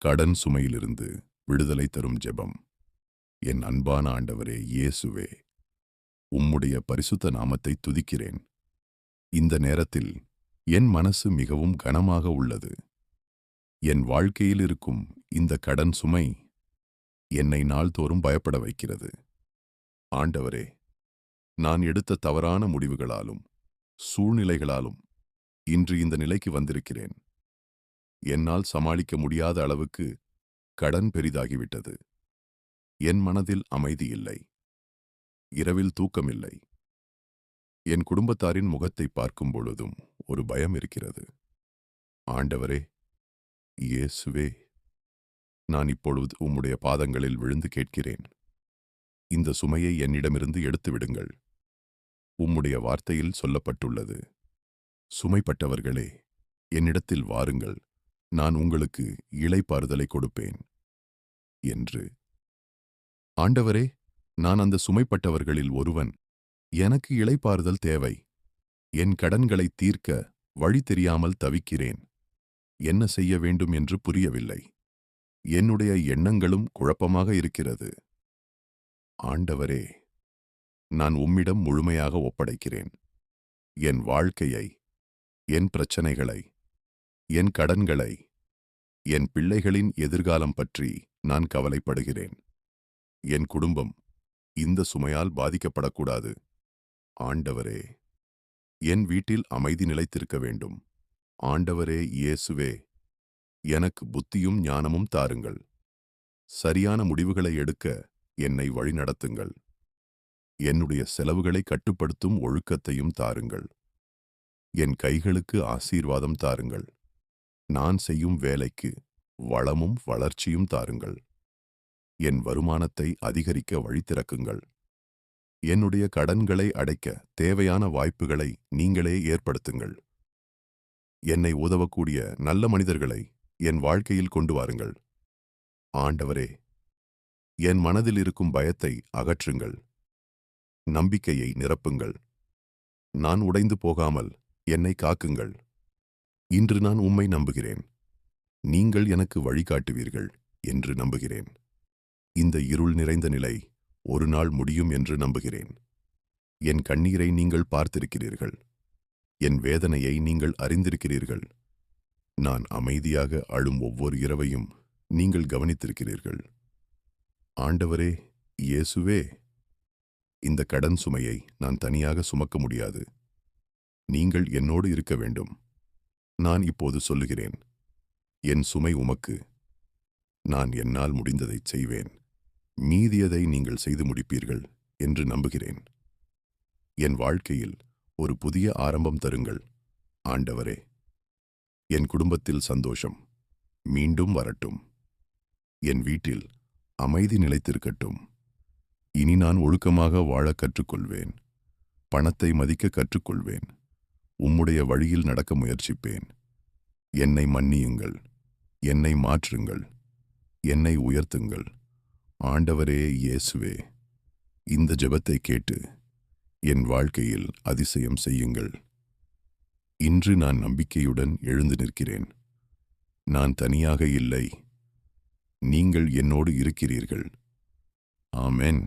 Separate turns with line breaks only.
கடன் சுமையிலிருந்து விடுதலை தரும் ஜெபம். என் அன்பான ஆண்டவரே இயேசுவே, உம்முடைய பரிசுத்த நாமத்தை துதிக்கிறேன். இந்த நேரத்தில் என் மனசு மிகவும் கனமாக உள்ளது. என் வாழ்க்கையில் இருக்கும் இந்த கடன் சுமை என்னை நாள்தோறும் பயப்பட வைக்கிறது. ஆண்டவரே, நான் எடுத்த தவறான முடிவுகளாலும் சூழ்நிலைகளாலும் இன்று இந்த நிலைக்கு வந்திருக்கிறேன். என்னால் சமாளிக்க முடியாத அளவுக்கு கடன் பெரிதாகிவிட்டது. என் மனதில் அமைதி இல்லை. இரவில் தூக்கமில்லை. என் குடும்பத்தாரின் முகத்தை பார்க்கும் பொழுதும் ஒரு பயம் இருக்கிறது. ஆண்டவரே இயேசுவே, நான் இப்பொழுது உம்முடைய பாதங்களில் விழுந்து கேட்கிறேன். இந்த சுமையை என்னிடமிருந்து எடுத்து விடுங்கள். உம்முடைய வார்த்தையில் சொல்லப்பட்டுள்ளது, சுமைப்பட்டவர்களே என்னிடத்தில் வாருங்கள், நான் உங்களுக்கு இளைப்பாறுதலை கொடுப்பேன் என்று. ஆண்டவரே, நான் அந்த சுமைப்பட்டவர்களில் ஒருவன். எனக்கு இளைப்பாறுதல் தேவை. என் கடன்களை தீர்க்க வழி தெரியாமல் தவிக்கிறேன். என்ன செய்ய வேண்டும் என்று புரியவில்லை. என்னுடைய எண்ணங்களும் குழப்பமாக இருக்கிறது. ஆண்டவரே, நான் உம்மிடம் முழுமையாக ஒப்படைக்கிறேன். என் வாழ்க்கையை, என் பிரச்சனைகளை, என் கடன்களை, என் பிள்ளைகளின் எதிர்காலம் பற்றி நான் கவலைப்படுகிறேன். என் குடும்பம் இந்த சுமையால் பாதிக்கப்படக்கூடாது. ஆண்டவரே, என் வீட்டில் அமைதி நிலைத்திருக்க வேண்டும். ஆண்டவரே இயேசுவே, எனக்கு புத்தியும் ஞானமும் தாருங்கள். சரியான முடிவுகளை எடுக்க என்னை வழிநடத்துங்கள். என்னுடைய செலவுகளை கட்டுப்படுத்தும் ஒழுக்கத்தையும் தாருங்கள். என் கைகளுக்கு ஆசீர்வாதம் தாருங்கள். நான் செய்யும் வேலைக்கு வளமும் வளர்ச்சியும் தாருங்கள். என் வருமானத்தை அதிகரிக்க வழி திறக்குங்கள். என்னுடைய கடன்களை அடைக்க தேவையான வாய்ப்புகளை நீங்களே ஏற்படுத்துங்கள். என்னை உதவக்கூடிய நல்ல மனிதர்களை என் வாழ்க்கையில் கொண்டு வாருங்கள். ஆண்டவரே, என் மனதில் இருக்கும் பயத்தை அகற்றுங்கள். நம்பிக்கையை நிரப்புங்கள். நான் உடைந்து போகாமல் என்னை காக்குங்கள். இன்று நான் உம்மை நம்புகிறேன். நீங்கள் எனக்கு வழிகாட்டுவீர்கள் என்று நம்புகிறேன். இந்த இருள் நிறைந்த நிலை ஒரு நாள் முடியும் என்று நம்புகிறேன். என் கண்ணீரை நீங்கள் பார்த்திருக்கிறீர்கள். என் வேதனையை நீங்கள் அறிந்திருக்கிறீர்கள். நான் அமைதியாக அழும் ஒவ்வொரு இரவையும் நீங்கள் கவனித்திருக்கிறீர்கள். ஆண்டவரே இயேசுவே, இந்த கடன் சுமையை நான் தனியாக சுமக்க முடியாது. நீங்கள் என்னோடு இருக்க வேண்டும். நான் இப்போது சொல்லுகிறேன், என் சுமை உமக்கு. நான் என்னால் முடிந்ததைச் செய்வேன். மீதியதை நீங்கள் செய்து முடிப்பீர்கள் என்று நம்புகிறேன். என் வாழ்க்கையில் ஒரு புதிய ஆரம்பம் தருங்கள். ஆண்டவரே, என் குடும்பத்தில் சந்தோஷம் மீண்டும் வரட்டும். என் வீட்டில் அமைதி நிலைத்திருக்கட்டும். இனி நான் ஒழுக்கமாக வாழ கற்றுக்கொள்வேன். பணத்தை மதிக்க கற்றுக்கொள்வேன். உம்முடைய வழியில் நடக்க முயற்சிப்பேன். என்னை மன்னியுங்கள். என்னை மாற்றுங்கள். என்னை உயர்த்துங்கள். ஆண்டவரே இயேசுவே, இந்த ஜெபத்தை கேட்டு என் வாழ்க்கையில் அதிசயம் செய்யுங்கள். இன்று நான் நம்பிக்கையுடன் எழுந்து நிற்கிறேன். நான் தனியாக இல்லை. நீங்கள் என்னோடு இருக்கிறீர்கள். ஆமென்.